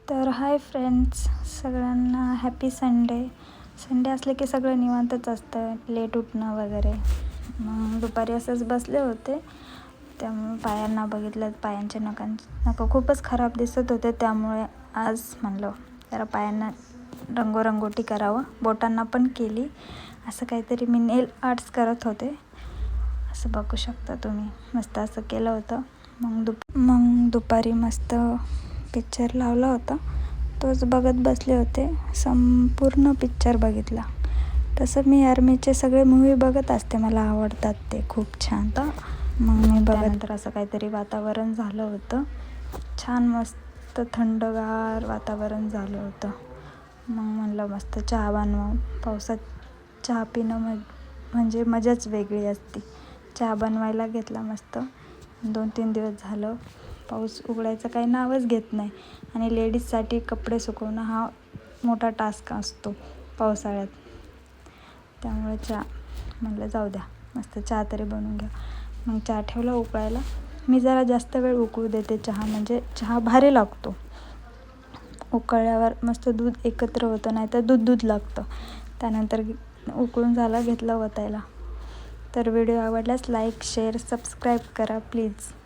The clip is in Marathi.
तर हाय फ्रेंड्स, सगळ्यांना हॅपी संडे. संडे असले की सगळं निवांतच असतं, लेट उठणं वगैरे. मग दुपारी असंच बसले होते, त्यामुळे पायांना बघितलं, पायांचे नखं खूपच खराब दिसत होते. त्यामुळे आज म्हणलं जरा पायांना रंगोरंगोटी करावं, बोटांना पण केली. असं काहीतरी मी नेल आर्ट्स करत होते, असं बघू शकता तुम्ही. मस्त असं केलं होतं. मग दुपारी मस्त पिक्चर लावला होता, तोच बघत बसले होते. संपूर्ण पिक्चर बघितला. तसं मी आर्मीचे सगळे मूवी बघत असते, मला आवडतात ते खूप छान. मग मी त्यानंतर असं काहीतरी वातावरण झालं होतं, छान मस्त थंडगार वातावरण झालं होतं. मग म्हणलं मस्त चहा बनवावं. पावसात चहा पिणं म्हणजे मजाच वेगळी असते. चहा बनवायला घेतला मस्त. 2-3 दिवस झालं पाऊस उघडायचं काही नावच घेत नाही, आणि लेडीजसाठी कपडे सुकवणं हा मोठा टास्क असतो पावसाळ्यात. त्यामुळे चहा म्हटलं जाऊ द्या, मस्त चहा तरी बनवून घ्या. मग चहा ठेवला उकळायला. मी जरा जास्त वेळ उकळू देते चहा, म्हणजे चहा भारी लागतो. उकळल्यावर मस्त दूध एकत्र होतं, नाही तर दूध लागतं. त्यानंतर उकळून झाला, घेतला ओतायला. तर व्हिडिओ आवडल्यास लाईक, शेअर, सबस्क्राईब करा प्लीज.